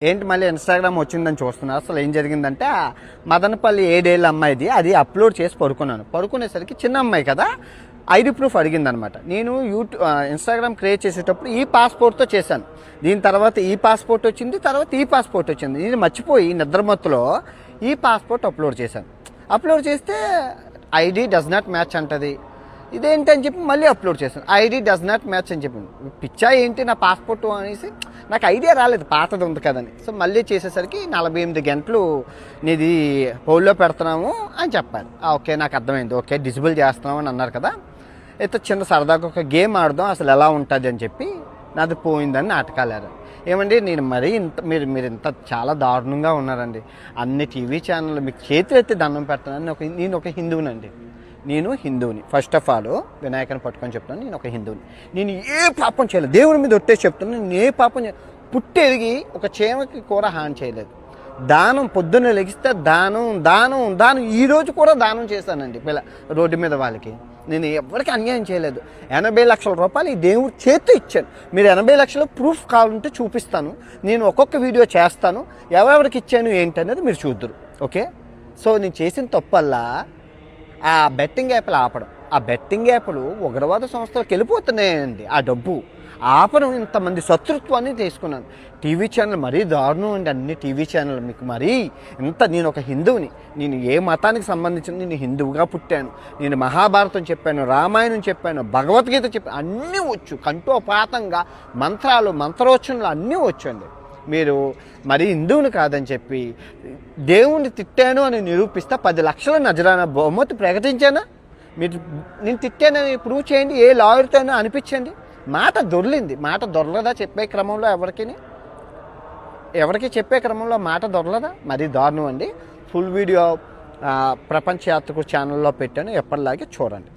ఏంటి మళ్ళీ ఇన్స్టాగ్రామ్ వచ్చిందని చూస్తున్నారు. అసలు ఏం జరిగిందంటే మదనపల్లి 7 ఏళ్ళ అమ్మాయిది అది అప్లోడ్ చేసి పడుకునేసరికి చిన్న అమ్మాయి కదా ఐడి ప్రూఫ్ అడిగిందనమాట. నేను ఇన్స్టాగ్రామ్ క్రియేట్ చేసేటప్పుడు ఈ పాస్పోర్ట్తో చేశాను. దీని తర్వాత ఈ పాస్పోర్ట్ వచ్చింది, తర్వాత ఈ పాస్పోర్ట్ వచ్చింది. నేను మర్చిపోయి నిద్రమత్తులో ఈ పాస్పోర్ట్ అప్లోడ్ చేశాను. అప్లోడ్ చేస్తే ఐడి డస్ నాట్ మ్యాచ్ అంటది. ఇదేంటి అని చెప్పి మళ్ళీ అప్లోడ్ చేశాను. ఐడి డస్ నాట్ మ్యాచ్ అని చెప్పి పిచ్చా ఏంటి నా పాస్పోర్ట్ అనేసి నాకు ఐడియా రాలేదు, పాతది ఉంది కదని. సో మళ్ళీ చేసేసరికి 48 గంటలు నీది హోల్డ్లో పెడుతున్నాము అని చెప్పారు. ఓకే నాకు అర్థమైంది, ఓకే డిజబుల్ చేస్తున్నాము అని అన్నారు కదా. అయితే చిన్న సరదాగా ఒక గేమ్ ఆడదాం అసలు ఎలా ఉంటుంది అని చెప్పి నాది పోయిందని నాటకాలు. ఏమండి నేను మరీ మీరు ఇంత చాలా దారుణంగా ఉన్నారండి. అన్ని టీవీ ఛానళ్ళు మీకు చేతులు ఎత్తి దండం పెడతానని నేను ఒక హిందువునండి. నేను హిందువుని. ఫస్ట్ ఆఫ్ ఆల్ వినాయకుని పట్టుకొని చెప్తాను, నేను ఒక హిందువుని. నేను ఏ పాపం చేయలేదు, దేవుడి మీద ఒట్టేసి చెప్తాను. నేను ఏ పాపం పుట్టెరిగి ఒక చీమకి కూర హాని చేయలేదు. దానం పొద్దున్న లెగిస్తే దానం ఈరోజు కూడా దానం చేశానండి రోడ్డు మీద వాళ్ళకి. నేను ఎవరికి అన్యాయం చేయలేదు. 80 లక్షల రూపాయలు ఈ దేవుడు చేతితో ఇచ్చాను. మీరు 80 లక్షల ప్రూఫ్ కావాలంటే చూపిస్తాను. నేను ఒక్కొక్క వీడియో చేస్తాను, ఎవరెవరికి ఇచ్చాను ఏంటనేది మీరు చూద్దరు. ఓకే, సో నేను చేసిన తప్పల్లా ఆ బెట్టింగ్ యాప్లు ఆపడం. ఆ బెట్టింగ్ యాప్లు ఉగ్రవాద సంస్థలకు వెళ్ళిపోతున్నాయండి. ఆ డబ్బు ఆపడం, ఇంతమంది శత్రుత్వాన్ని తీసుకున్నాను. టీవీ ఛానల్ మరీ దారుణం అండి. అన్ని టీవీ ఛానల్ మీకు మరీ నేను ఒక హిందువుని. నేను ఏ మతానికి సంబంధించిన నేను హిందువుగా పుట్టాను. నేను మహాభారతం చెప్పాను, రామాయణం చెప్పాను, భగవద్గీత చెప్పాను, అన్నీ వచ్చు. కంఠోపాతంగా మంత్రోచ్చరణలు అన్నీ వచ్చు అండి. మీరు మరీ హిందువుని కాదని చెప్పి దేవుణ్ణి తిట్టాను అని నిరూపిస్తే 10 లక్షల నజరానా బహుమతి ప్రకటించానా? నేను తిట్టానని ప్రూవ్ చేయండి, ఏ లాయర్తోనో అనిపించండి. మాట దొర్లింది, మాట దొరలదా చెప్పే క్రమంలో ఎవరికి చెప్పే క్రమంలో మాట దొరలదా? మరీ దారుణం అండి. ఫుల్ వీడియో ప్రపంచ యాత్రకు ఛానల్లో పెట్టాను, ఎప్పటిలాగే చూడండి.